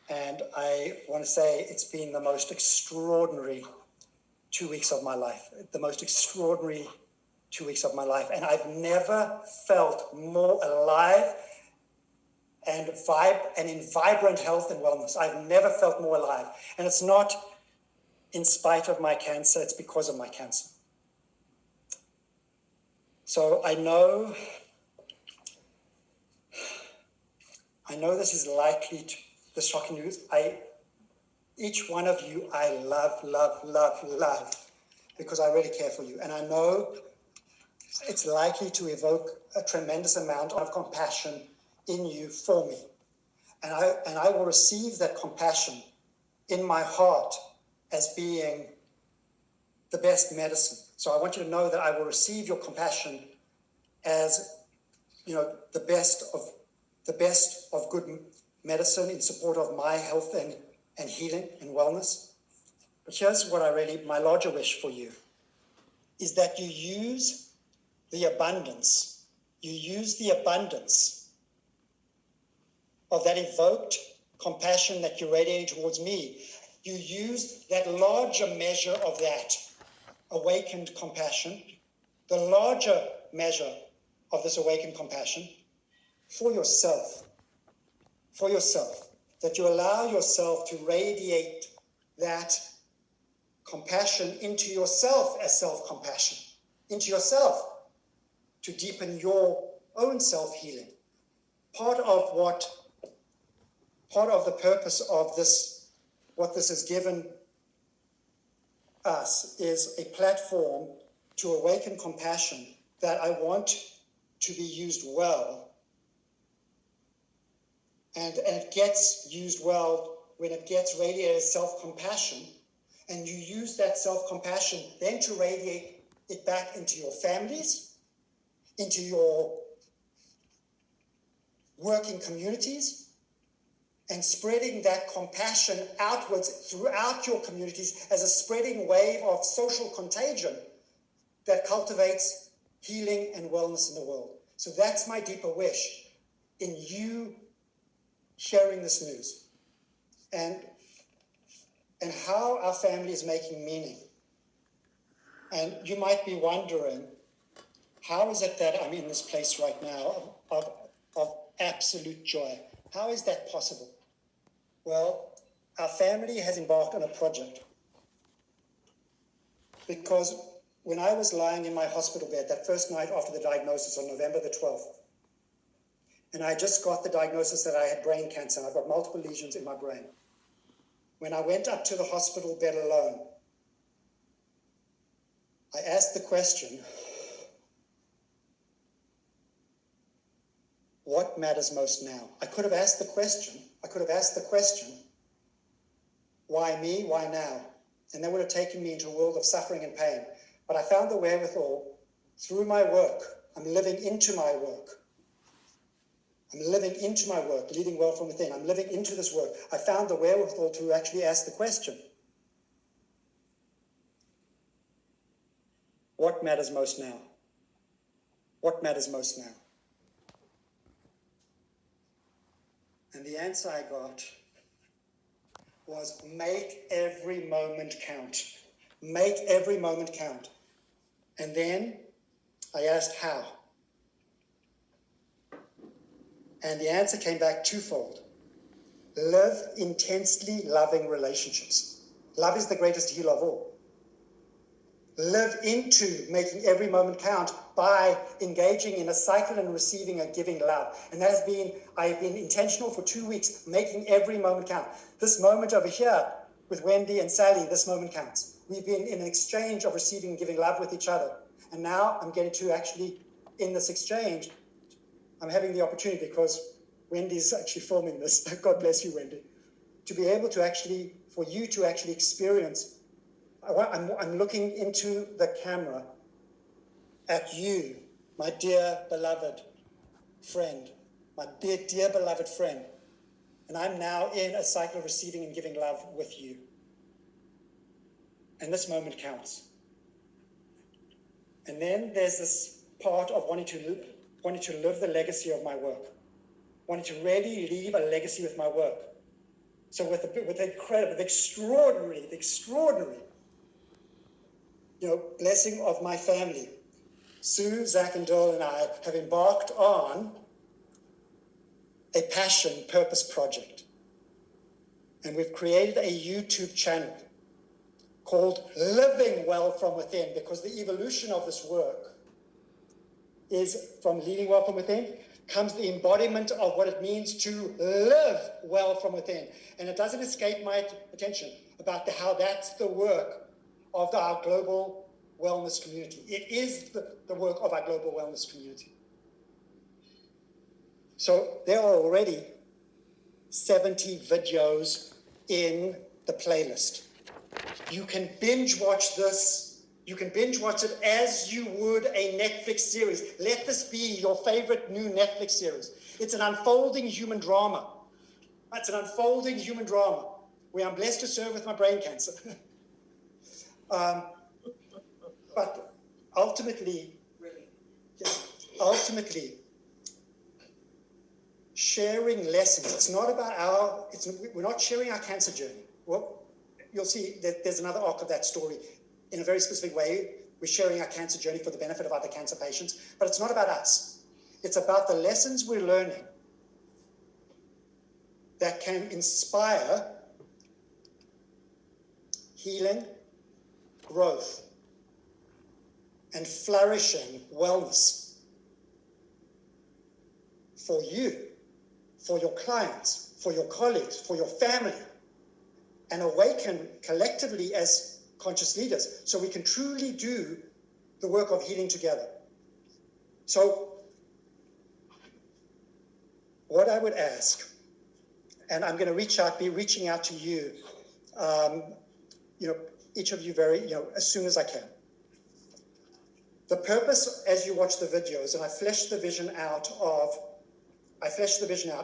And I want to say it's been the most extraordinary 2 weeks of my life, the most extraordinary 2 weeks of my life. And I've never felt more alive and in vibrant health and wellness. I've never felt more alive. And it's not in spite of my cancer, it's because of my cancer. So I know this is likely to, the shocking news. Each one of you, I love, because I really care for you. And I know it's likely to evoke a tremendous amount of compassion in you for me. And I will receive that compassion in my heart as being the best medicine. So I want you to know that I will receive your compassion as, the best of good medicine in support of my health and healing and wellness. But here's what my larger wish for you is that you use the abundance of that evoked compassion that you're radiating towards me. You use that larger measure of that awakened compassion, the larger measure of this awakened compassion for yourself, that you allow yourself to radiate that compassion into yourself as self-compassion, into yourself to deepen your own self-healing. Part of the purpose of this, what this has given us, is a platform to awaken compassion that I want to be used well. And it gets used well when it gets radiated as self-compassion, and you use that self-compassion then to radiate it back into your families, into your working communities, and spreading that compassion outwards throughout your communities as a spreading wave of social contagion that cultivates healing and wellness in the world. So that's my deeper wish in you sharing this news and how our family is making meaning. And you might be wondering, how is it that I'm in this place right now of absolute joy? How is that possible? Well, our family has embarked on a project because when I was lying in my hospital bed that first night after the diagnosis on November the 12th, and I just got the diagnosis that I had brain cancer. I've got multiple lesions in my brain. When I went up to the hospital bed alone, I asked the question, what matters most now? I could have asked the question, why me, why now? And that would have taken me into a world of suffering and pain. But I found the wherewithal through my work. I'm living into my work. Leading well from within. I'm living into this work. I found the wherewithal to actually ask the question, what matters most now? What matters most now? And the answer I got was make every moment count. Make every moment count. And then I asked how. And the answer came back twofold. Live intensely loving relationships. Love is the greatest healer of all. Live into making every moment count by engaging in a cycle and receiving and giving love. And that has been, I've been intentional for 2 weeks, making every moment count. This moment over here with Wendy and Sally, this moment counts. We've been in an exchange of receiving and giving love with each other. And now I'm getting to actually, in this exchange, I'm having the opportunity, because Wendy's actually filming this, God bless you, Wendy, to be able to actually, for you to actually experience, I'm looking into the camera at you, my dear beloved friend, my dear beloved friend, and I'm now in a cycle of receiving and giving love with you. And this moment counts. And then there's this part of wanting to live the legacy of my work, wanting to really leave a legacy with my work. So with the extraordinary, blessing of my family, Sue, Zach, and Dole and I have embarked on a passion purpose project. And we've created a YouTube channel called Living Well From Within, because the evolution of this work is from leading well from within comes the embodiment of what it means to live well from within. And it doesn't escape my attention about how that's the work of our global wellness community. It is the work of our global wellness community. So there are already 70 videos in the playlist. You can binge watch this. You can binge watch it as you would a Netflix series. Let this be your favorite new Netflix series. It's an unfolding human drama. It's an unfolding human drama where I'm blessed to serve with my brain cancer. But ultimately, sharing lessons. It's not about we're not sharing our cancer journey. Well, you'll see that there's another arc of that story. In a very specific way, we're sharing our cancer journey for the benefit of other cancer patients, but it's not about us. It's about the lessons we're learning that can inspire healing, growth, and flourishing wellness for you, for your clients, for your colleagues, for your family, and awaken collectively as conscious leaders, so we can truly do the work of healing together. So what I would ask, and I'm going to be reaching out to you, each of you as soon as I can. The purpose, as you watch the videos, and I flesh the vision out,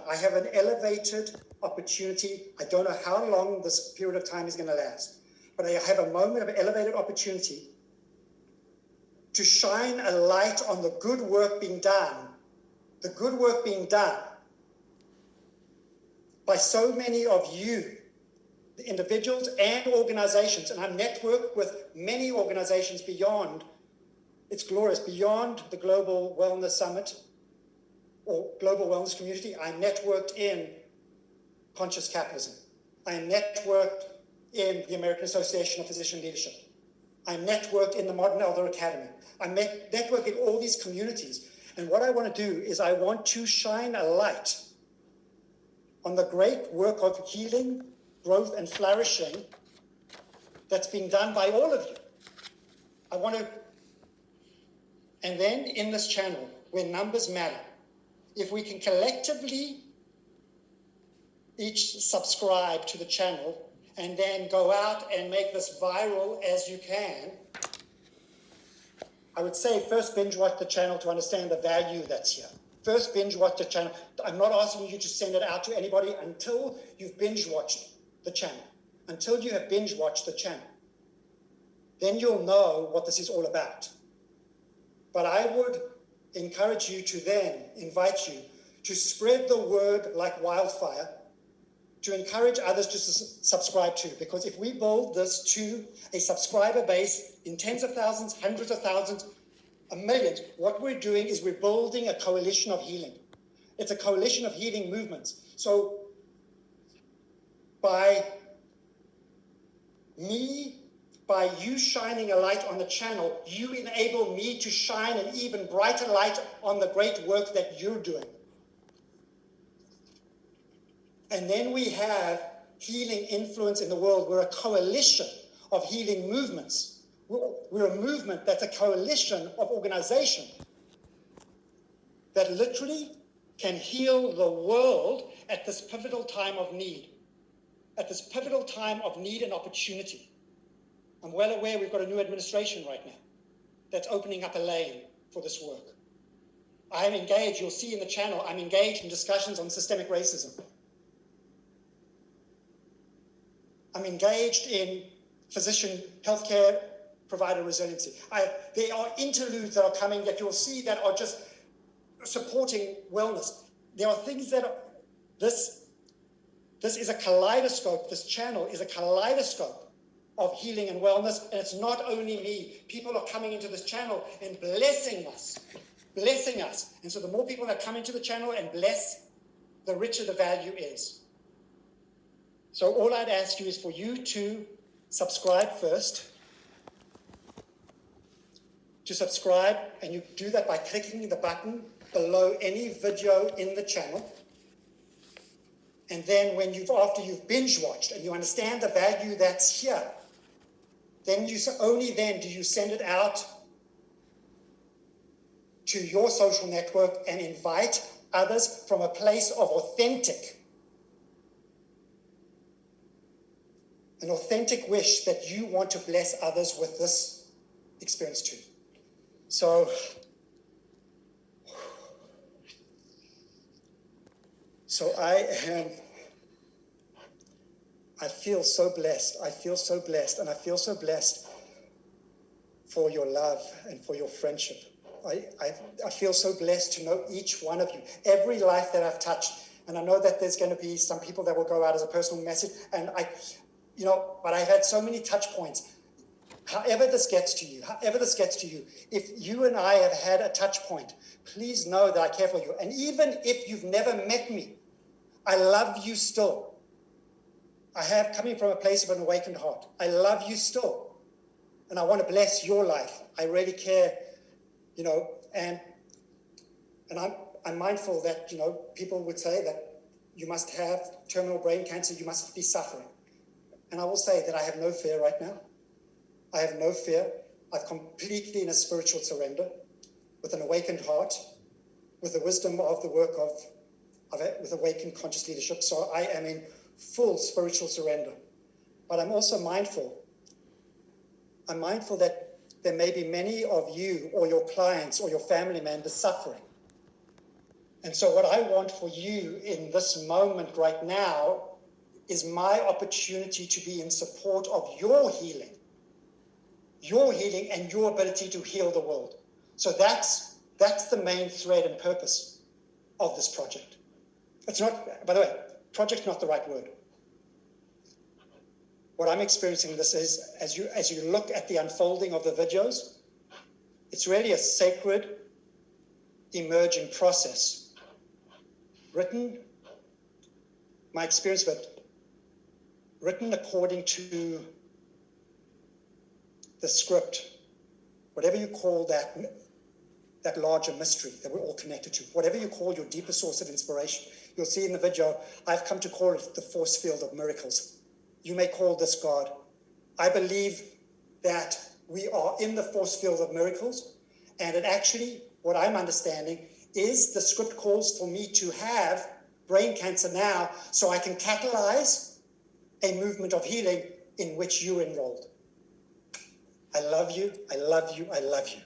I have an elevated opportunity. I don't know how long this period of time is going to last, but I have a moment of elevated opportunity to shine a light on the good work being done by so many of you, the individuals and organizations. And I'm networked with many organizations beyond, it's glorious, beyond the Global Wellness Summit or Global Wellness Community. I'm networked in Conscious Capitalism. I'm networked in the American Association of Physician Leadership. I'm networked in the Modern Elder Academy. I'm networked in all these communities. And what I want to do is I want to shine a light on the great work of healing, growth, and flourishing that's being done by all of you. And then in this channel, where numbers matter, if we can collectively each subscribe to the channel and then go out and make this viral as you can, I would say first binge watch the channel to understand the value that's here. First binge watch the channel. I'm not asking you to send it out to anybody until you've binge watched the channel. Until you have binge watched the channel. Then you'll know what this is all about. But I would encourage you to then invite you to spread the word like wildfire, to encourage others to subscribe to, because if we build this to a subscriber base in tens of thousands, hundreds of thousands, millions, what we're doing is we're building a coalition of healing. It's a coalition of healing movements. So by you shining a light on the channel, you enable me to shine an even brighter light on the great work that you're doing. And then we have healing influence in the world. We're a coalition of healing movements. We're a movement that's a coalition of organization that literally can heal the world at this pivotal time of need. At this pivotal time of need and opportunity. I'm well aware we've got a new administration right now that's opening up a lane for this work. I'm engaged, you'll see in the channel, I'm engaged in discussions on systemic racism. I'm engaged in physician healthcare provider resiliency. There are interludes that are coming that you'll see that are just supporting wellness. There are things that This is a kaleidoscope. This channel is a kaleidoscope of healing and wellness. And it's not only me. People are coming into this channel and blessing us. Blessing us. And so the more people that come into the channel and bless, the richer the value is. So all I'd ask you is for you to subscribe first. To subscribe, and you do that by clicking the button below any video in the channel. And then after you've binge watched and you understand the value that's here, then only then do you send it out to your social network and invite others from a place of an authentic wish that you want to bless others with this experience too. So I feel so blessed. I feel so blessed, and I feel so blessed for your love and for your friendship. I feel so blessed to know each one of you, every life that I've touched. And I know that there's going to be some people that will go out as a personal message. And but I've had so many touch points. However this gets to you, if you and I have had a touch point, please know that I care for you. And even if you've never met me, I love you still. I have coming from a place of an awakened heart. I love you still. And I want to bless your life. I really care, and I'm mindful that, people would say that you must have terminal brain cancer, you must be suffering. And I will say that I have no fear right now. I have no fear. I'm completely in a spiritual surrender with an awakened heart, with the wisdom of the work with awakened conscious leadership. So I am in full spiritual surrender. But I'm also mindful. I'm mindful that there may be many of you or your clients or your family members suffering. And so what I want for you in this moment right now is my opportunity to be in support of your healing and your ability to heal the world. So that's the main thread and purpose of this project. It's not, by the way, project's not the right word. What I'm experiencing this is, as you look at the unfolding of the videos, it's really a sacred emerging process. My experience with it, written according to the script, whatever you call that larger mystery that we're all connected to, whatever you call your deeper source of inspiration. You'll see in the video, I've come to call it the force field of miracles. You may call this God. I believe that we are in the force field of miracles, and it actually, what I'm understanding, is the script calls for me to have brain cancer now so I can catalyze a movement of healing in which you're enrolled. I love you, I love you, I love you.